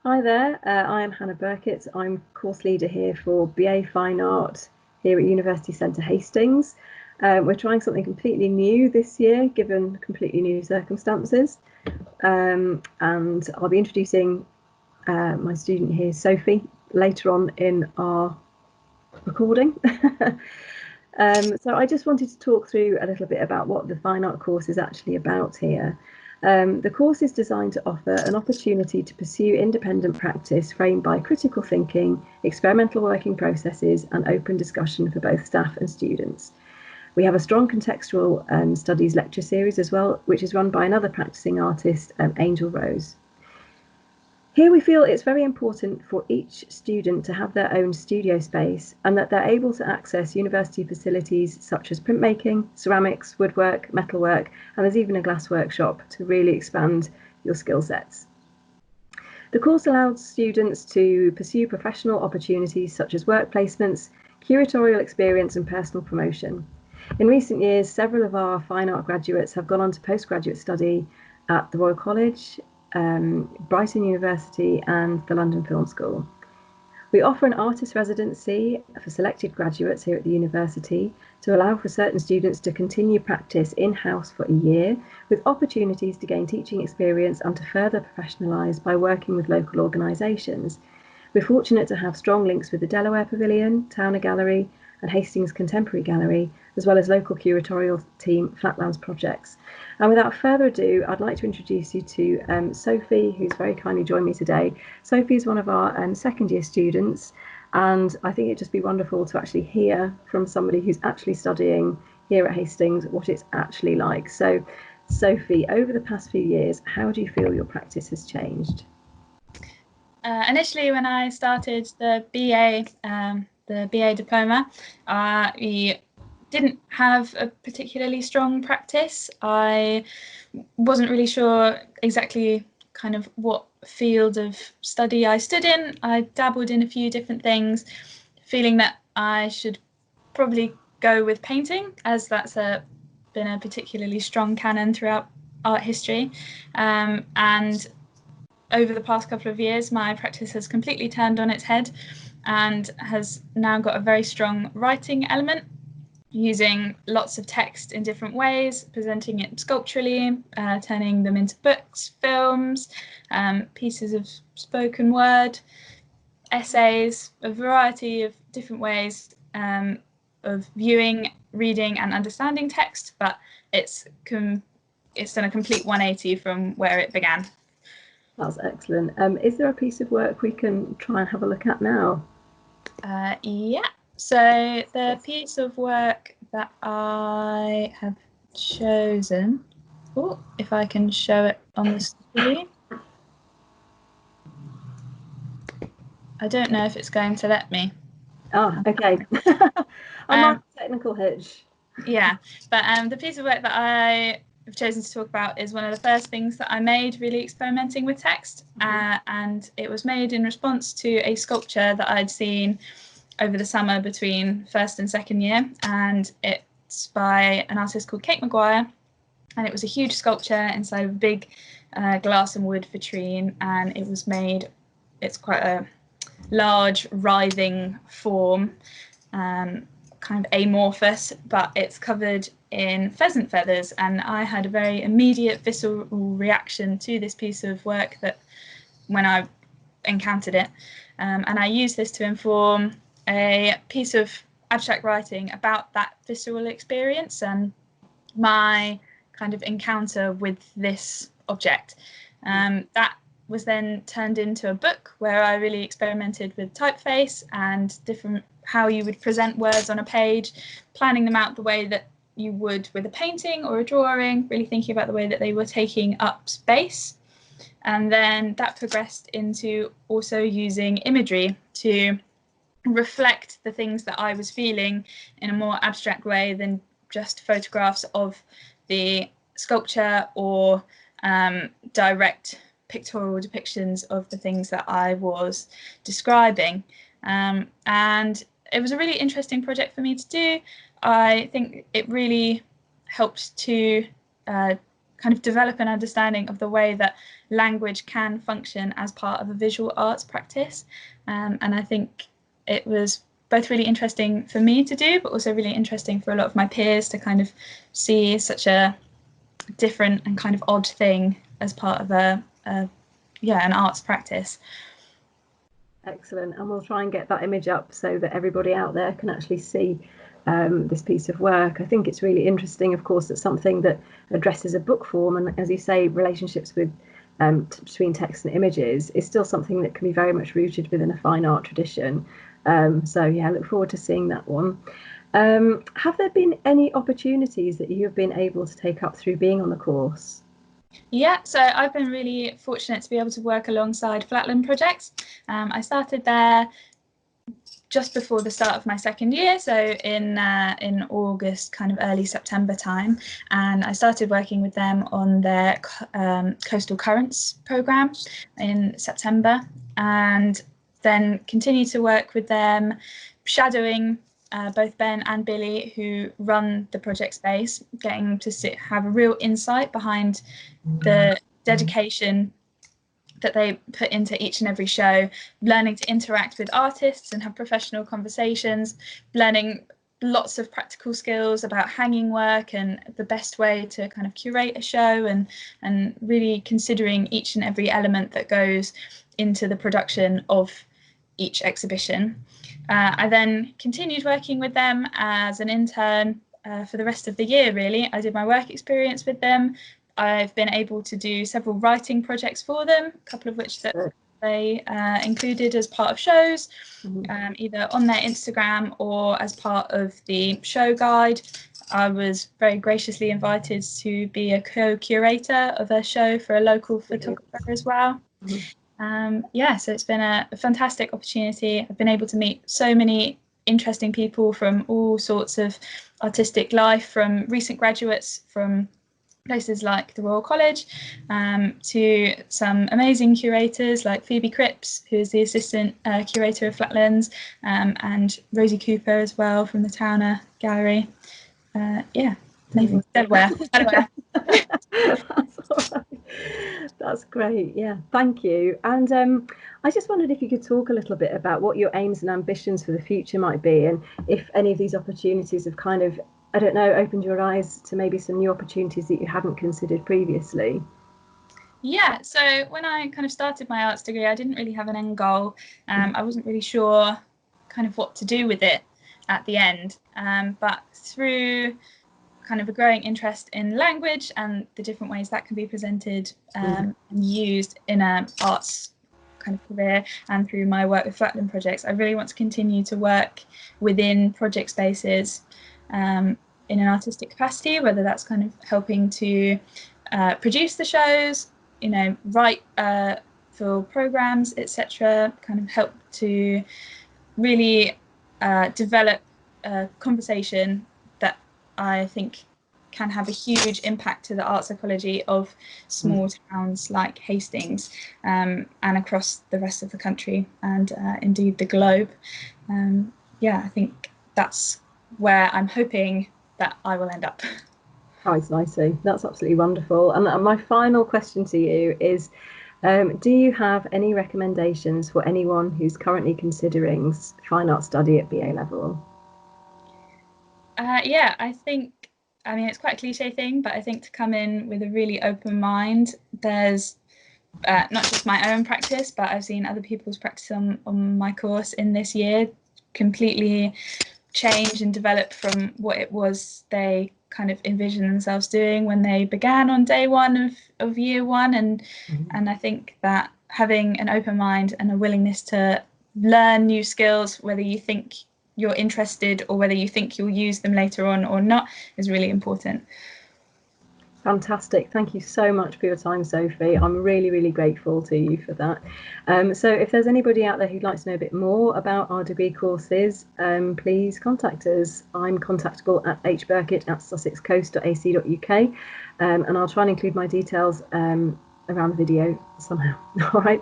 Hi there, I am Hannah Birkett. I'm course leader here for BA Fine Art here at University Centre Hastings. We're trying something completely new this year, given completely new circumstances. And I'll be introducing my student here, Sophie, later on in our recording. So I just wanted to talk through a little bit about what the fine art course is actually about here. The course is designed to offer an opportunity to pursue independent practice framed by critical thinking, experimental working processes, and open discussion for both staff and students. We have a strong contextual studies lecture series as well, which is run by another practicing artist, Angel Rose. Here we feel it's very important for each student to have their own studio space and that they're able to access university facilities such as printmaking, ceramics, woodwork, metalwork, and there's even a glass workshop to really expand your skill sets. The course allows students to pursue professional opportunities such as work placements, curatorial experience, and personal promotion. In recent years, several of our fine art graduates have gone on to postgraduate study at the Royal College, Brighton University and the London Film School. We offer an artist residency for selected graduates here at the university to allow for certain students to continue practice in-house for a year, with opportunities to gain teaching experience and to further professionalise by working with local organisations. We're fortunate to have strong links with the Delaware Pavilion, Towner Gallery and Hastings Contemporary Gallery, as well as local curatorial team Flatlands Projects. And without further ado, I'd like to introduce you to Sophie, who's very kindly joined me today. Sophie is one of our second year students, and I think it'd just be wonderful to actually hear from somebody who's actually studying here at Hastings what it's actually like. So, Sophie, over the past few years, how do you feel your practice has changed? Initially, when I started the BA diploma, we didn't have a particularly strong practice. I wasn't really sure exactly kind of what field of study I stood in. I dabbled in a few different things, feeling that I should probably go with painting, as that's been a particularly strong canon throughout art history. And over the past couple of years, my practice has completely turned on its head and has now got a very strong writing element, using lots of text in different ways, presenting it sculpturally, turning them into books, films, pieces of spoken word, essays, a variety of different ways of viewing, reading and understanding text, but it's done a complete 180 from where it began. That's excellent. Is there a piece of work we can try and have a look at now? Yeah. So the piece of work that I have chosen, if I can show it on the screen. I don't know if it's going to let me. Oh, okay. I might technical hitch. Yeah, but the piece of work that I have chosen to talk about is one of the first things that I made really experimenting with text, and it was made in response to a sculpture that I'd seen over the summer between first and second year, and it's by an artist called Kate Maguire, and it was a huge sculpture inside of a big glass and wood vitrine, and it was made, it's quite a large writhing form, kind of amorphous, but it's covered in pheasant feathers, and I had a very immediate visceral reaction to this piece of work that when I encountered it, and I used this to inform a piece of abstract writing about that visceral experience and my kind of encounter with this object. That was then turned into a book where I really experimented with typeface and different how you would present words on a page, planning them out the way that you would with a painting or a drawing, really thinking about the way that they were taking up space. And then that progressed into also using imagery to reflect the things that I was feeling in a more abstract way than just photographs of the sculpture or direct pictorial depictions of the things that I was describing. And it was a really interesting project for me to do. I think it really helped to kind of develop an understanding of the way that language can function as part of a visual arts practice. And I think it was both really interesting for me to do, but also really interesting for a lot of my peers to kind of see such a different and kind of odd thing as part of an arts practice. Excellent. And we'll try and get that image up so that everybody out there can actually see this piece of work. I think it's really interesting, of course, it's something that addresses a book form, and as you say, relationships with between text and images is still something that can be very much rooted within a fine art tradition. So yeah, I look forward to seeing that one. Have there been any opportunities that you have been able to take up through being on the course? Yeah, so I've been really fortunate to be able to work alongside Flatland Projects. I started there just before the start of my second year, so in August, kind of early September time, and I started working with them on their Coastal Currents programme in September, and then continued to work with them, shadowing both Ben and Billy, who run the project space, getting to have a real insight behind the dedication that they put into each and every show, learning to interact with artists and have professional conversations, learning lots of practical skills about hanging work and the best way to kind of curate a show, and really considering each and every element that goes into the production of each exhibition. I then continued working with them as an intern for the rest of the year, really. I did my work experience with them. I've been able to do several writing projects for them, a couple of which that they included as part of shows, either on their Instagram or as part of the show guide. I was very graciously invited to be a co-curator of a show for a local photographer as well. So it's been a fantastic opportunity. I've been able to meet so many interesting people from all sorts of artistic life, from recent graduates from places like the Royal College, to some amazing curators like Phoebe Cripps, who is the assistant curator of Flatlands, and Rosie Cooper as well from the Towner Gallery. Amazing. Delaware. That's great. Yeah, thank you. And I just wondered if you could talk a little bit about what your aims and ambitions for the future might be, and if any of these opportunities have kind of, I don't know, opened your eyes to maybe some new opportunities that you hadn't considered previously. Yeah, so when I kind of started my arts degree, I didn't really have an end goal. I wasn't really sure kind of what to do with it at the end. But through kind of a growing interest in language and the different ways that can be presented and used in an arts kind of career, and through my work with Flatland Projects, I really want to continue to work within project spaces in an artistic capacity, whether that's kind of helping to produce the shows, write for programs, etc., kind of help to really develop a conversation that I think can have a huge impact to the art psychology of small towns like Hastings, and across the rest of the country, and indeed the globe. I think that's where I'm hoping that I will end up. Nice, nicely. That's absolutely wonderful. And my final question to you is, do you have any recommendations for anyone who's currently considering fine art study at BA level? I think, it's quite a cliche thing, but I think to come in with a really open mind. There's not just my own practice, but I've seen other people's practice on my course in this year completely change and develop from what it was they kind of envisioned themselves doing when they began on day one of year one. And I think that having an open mind and a willingness to learn new skills, whether you think you're interested or whether you think you'll use them later on or not, is really important. Fantastic. Thank you so much for your time, Sophie. I'm really, really grateful to you for that. So if there's anybody out there who'd like to know a bit more about our degree courses, please contact us. I'm contactable at hburkett@sussexcoast.ac.uk, and I'll try and include my details around the video somehow. All right.